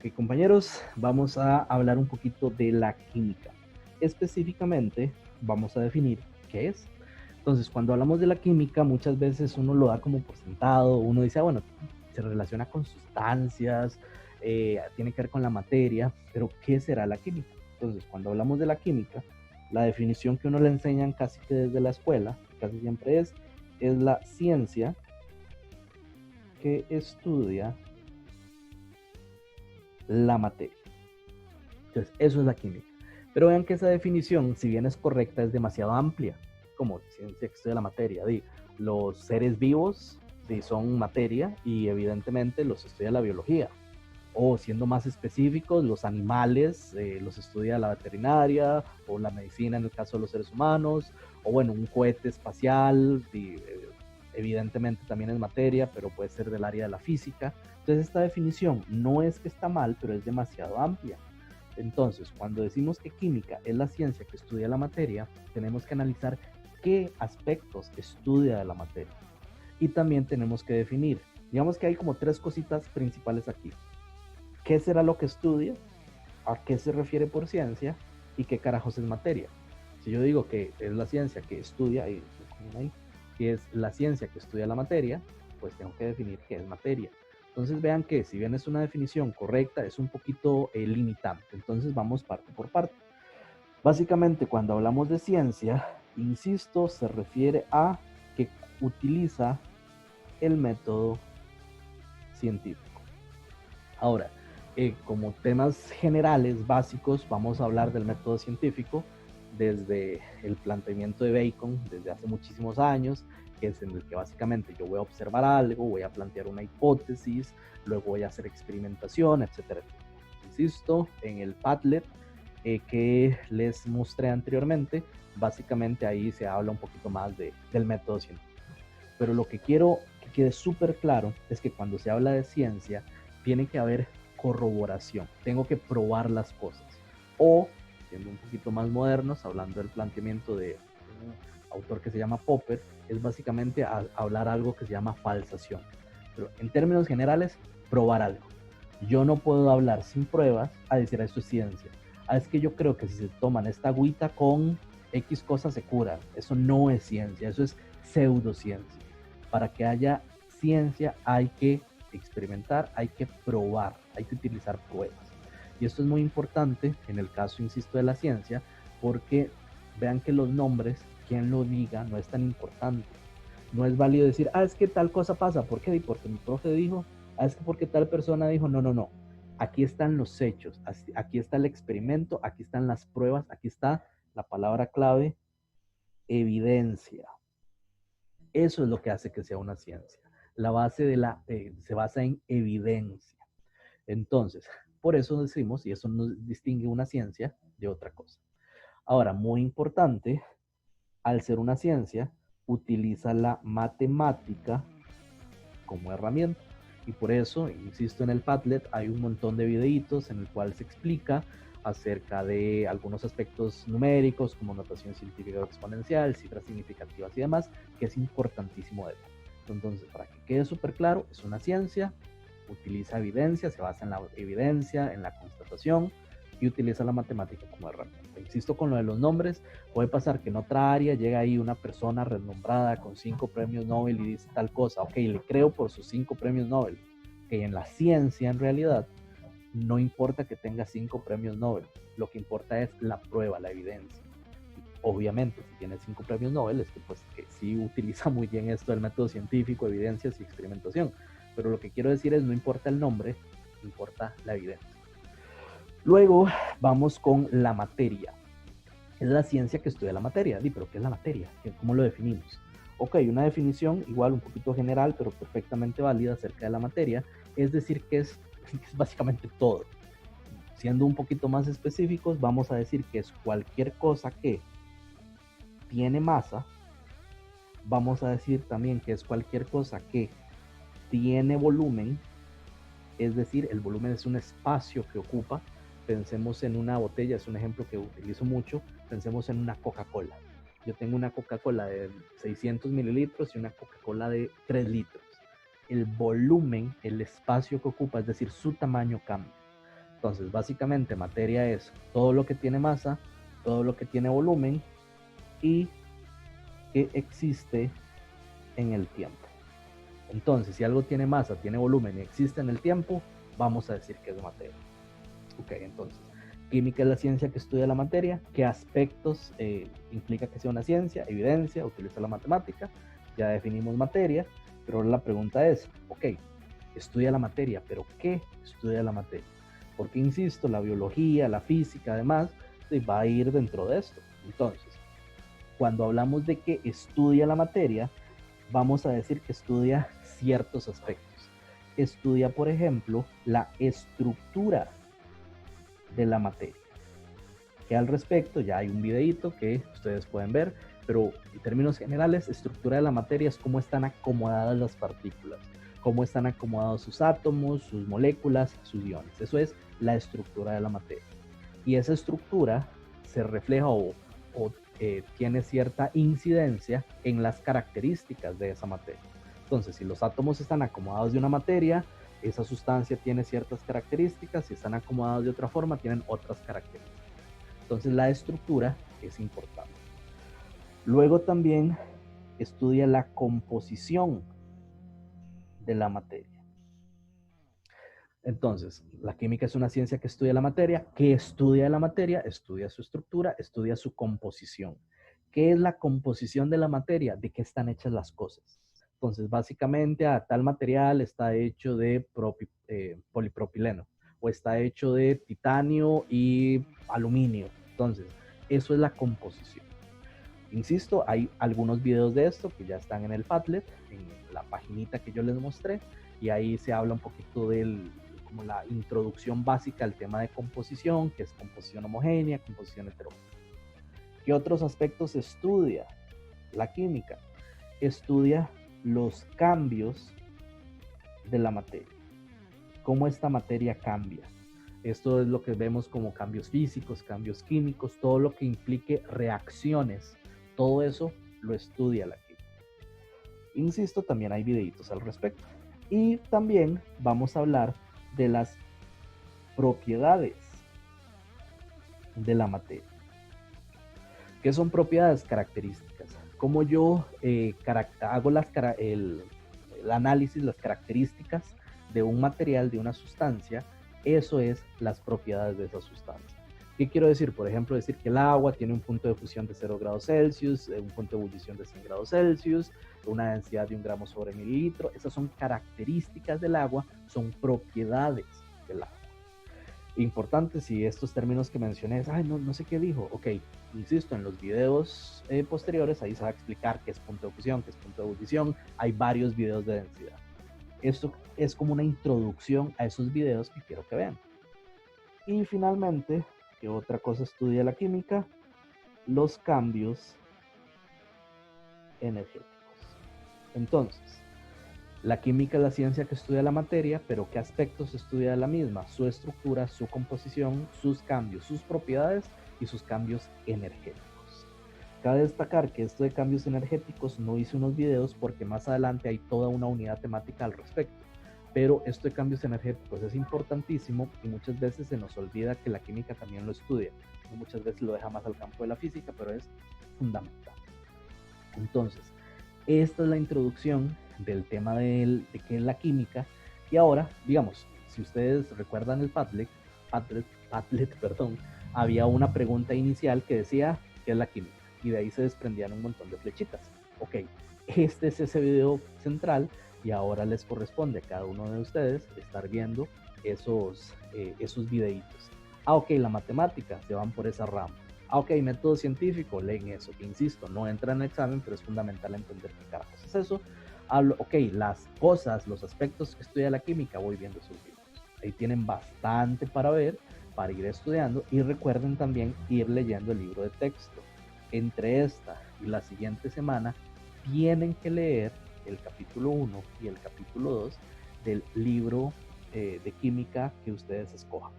Ok, compañeros, vamos a hablar un poquito de la química. Específicamente, vamos a definir qué es. Entonces, cuando hablamos de la química, muchas veces uno lo da como por sentado, uno dice, bueno, se relaciona con sustancias, tiene que ver con la materia, pero ¿qué será la química? Entonces, cuando hablamos de la química, la definición que uno le enseñan casi que desde la escuela, casi siempre es la ciencia que estudia la materia. Entonces, eso es la química. Pero vean que esa definición, si bien es correcta, es demasiado amplia, como ciencia que estudia la materia. Los seres vivos son materia y evidentemente los estudia la biología. O siendo más específicos, los animales los estudia la veterinaria o la medicina en el caso de los seres humanos. O bueno, un cohete espacial, evidentemente también es materia, pero puede ser del área de la física. Entonces esta definición no es que está mal, pero es demasiado amplia. Entonces, cuando decimos que química es la ciencia que estudia la materia, tenemos que analizar qué aspectos estudia de la materia. Y también tenemos que definir, digamos que hay como tres cositas principales aquí. ¿Qué será lo que estudia? ¿A qué se refiere por ciencia? ¿Y qué carajos es materia? Si yo digo que es la ciencia que estudia, que es la ciencia que estudia la materia, pues tengo que definir qué es materia. Entonces vean que si bien es una definición correcta, es un poquito limitante. Entonces vamos parte por parte. Básicamente cuando hablamos de ciencia, insisto, se refiere a que utiliza el método científico. Ahora, como temas generales, básicos, vamos a hablar del método científico desde el planteamiento de Bacon, desde hace muchísimos años, que es en el que básicamente yo voy a observar algo, voy a plantear una hipótesis, luego voy a hacer experimentación, etcétera, etcétera. Insisto, en el Padlet que les mostré anteriormente, básicamente ahí se habla un poquito más del método científico. Pero lo que quiero que quede súper claro es que cuando se habla de ciencia, tiene que haber corroboración. Tengo que probar las cosas. O, siendo un poquito más modernos, hablando del planteamiento de un autor que se llama Popper, es básicamente hablar algo que se llama falsación. Pero en términos generales, probar algo. Yo no puedo hablar sin pruebas a decir esto es ciencia. Es que yo creo que si se toman esta agüita con X cosas se curan. Eso no es ciencia, eso es pseudociencia. Para que haya ciencia hay que experimentar, hay que probar, hay que utilizar pruebas. Y esto es muy importante en el caso, insisto, de la ciencia, porque vean que los nombres, quien lo diga, no es tan importante. No es válido decir, es que tal cosa pasa. ¿Por qué? Porque mi profe dijo, es que porque tal persona dijo, no, no, no. Aquí están los hechos, aquí está el experimento, aquí están las pruebas, aquí está la palabra clave, evidencia. Eso es lo que hace que sea una ciencia. La base se basa en evidencia. Entonces, por eso decimos, y eso nos distingue una ciencia de otra cosa. Ahora, muy importante, al ser una ciencia, utiliza la matemática como herramienta. Y por eso, insisto, en el Padlet hay un montón de videitos en el cual se explica acerca de algunos aspectos numéricos como notación científica exponencial, cifras significativas y demás, que es importantísimo de ver. Entonces, para que quede súper claro, es una ciencia, utiliza evidencia, se basa en la evidencia, en la constatación y utiliza la matemática como herramienta. Insisto con lo de los nombres, puede pasar que en otra área llega ahí una persona renombrada con 5 premios Nobel y dice tal cosa, ok, le creo por sus 5 premios Nobel, que en la ciencia en realidad no importa que tenga 5 premios Nobel, lo que importa es la prueba, la evidencia. Obviamente, si tiene 5 premios Nobel, es que pues que sí utiliza muy bien esto del método científico, evidencias y experimentación. Pero lo que quiero decir es, no importa el nombre, importa la evidencia. Luego vamos con la materia. Es la ciencia que estudia la materia. ¿Pero qué es la materia? ¿Cómo lo definimos? Ok, una definición igual un poquito general, pero perfectamente válida acerca de la materia, es decir que es básicamente todo. Siendo un poquito más específicos, vamos a decir que es cualquier cosa que tiene masa. Vamos a decir también que es cualquier cosa que tiene volumen, es decir, el volumen es un espacio que ocupa. Pensemos en una botella, es un ejemplo que utilizo mucho. Pensemos en una Coca-Cola. Yo tengo una Coca-Cola de 600 mililitros y una Coca-Cola de 3 litros. El volumen, el espacio que ocupa, es decir, su tamaño cambia. Entonces, básicamente, materia es todo lo que tiene masa, todo lo que tiene volumen y que existe en el tiempo. Entonces, si algo tiene masa, tiene volumen y existe en el tiempo, vamos a decir que es materia. Ok, entonces, química es la ciencia que estudia la materia. ¿Qué aspectos implica que sea una ciencia? Evidencia, utiliza la matemática. Ya definimos materia, pero ahora la pregunta es, ok, estudia la materia, pero ¿qué estudia la materia? Porque, insisto, la biología, la física, además, va a ir dentro de esto. Entonces, cuando hablamos de que estudia la materia, vamos a decir que estudia ciertos aspectos. Estudia, por ejemplo, la estructura de la materia. Que al respecto ya hay un videito que ustedes pueden ver, pero en términos generales, estructura de la materia es cómo están acomodadas las partículas, cómo están acomodados sus átomos, sus moléculas, sus iones. Eso es la estructura de la materia. Y esa estructura se refleja o tiene cierta incidencia en las características de esa materia. Entonces, si los átomos están acomodados de una materia, esa sustancia tiene ciertas características, si están acomodados de otra forma, tienen otras características. Entonces, la estructura es importante. Luego también estudia la composición de la materia. Entonces, la química es una ciencia que estudia la materia. ¿Qué estudia la materia? Estudia su estructura, estudia su composición. ¿Qué es la composición de la materia? ¿De qué están hechas las cosas? Entonces, básicamente, tal material está hecho de polipropileno o está hecho de titanio y aluminio. Entonces, eso es la composición. Insisto, hay algunos videos de esto que ya están en el Padlet, en la paginita que yo les mostré, y ahí se habla un poquito como la introducción básica al tema de composición, que es composición homogénea, composición heterogénea. ¿Qué otros aspectos estudia la química? Estudia los cambios de la materia, cómo esta materia cambia. Esto es lo que vemos como cambios físicos, cambios químicos, todo lo que implique reacciones, todo eso lo estudia la química. Insisto, también hay videitos al respecto. Y también vamos a hablar de las propiedades de la materia. ¿Qué son propiedades? Características. Como yo hago el análisis, las características de un material, de una sustancia, eso es las propiedades de esa sustancia. ¿Qué quiero decir? Por ejemplo, decir que el agua tiene un punto de fusión de 0 grados Celsius, un punto de ebullición de 100 grados Celsius, una densidad de 1 gramo sobre mililitro. Esas son características del agua, son propiedades del agua. Importante, si estos términos que mencioné, no sé qué dijo. Ok, insisto, en los videos posteriores ahí se va a explicar qué es punto de fusión, qué es punto de ebullición. Hay varios videos de densidad. Esto es como una introducción a esos videos que quiero que vean. Y finalmente, ¿qué otra cosa estudia la química? Los cambios energéticos. Entonces, la química es la ciencia que estudia la materia, pero ¿qué aspectos estudia la misma? Su estructura, su composición, sus cambios, sus propiedades y sus cambios energéticos. Cabe destacar que esto de cambios energéticos no hice unos videos porque más adelante hay toda una unidad temática al respecto. Pero esto de cambios energéticos es importantísimo y muchas veces se nos olvida que la química también lo estudia. Muchas veces lo deja más al campo de la física, pero es fundamental. Entonces, esta es la introducción del tema de qué es la química. Y ahora, digamos, si ustedes recuerdan el Padlet, perdón, había una pregunta inicial que decía, ¿qué es la química? Y de ahí se desprendían un montón de flechitas. Ok, este es ese video central y ahora les corresponde a cada uno de ustedes estar viendo esos videitos. Ok, la matemática, se van por esa rama. Ok, método científico, leen eso. Insisto, no entra en el examen, pero es fundamental entender qué carajos es eso. Ok, las cosas, los aspectos que estudia la química, voy viendo esos videos. Ahí tienen bastante para ver, para ir estudiando y recuerden también ir leyendo el libro de texto. Entre esta y la siguiente semana tienen que leer el capítulo 1 y el capítulo 2 del libro de química que ustedes escojan.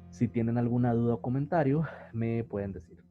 Si tienen alguna duda o comentario, me pueden decir.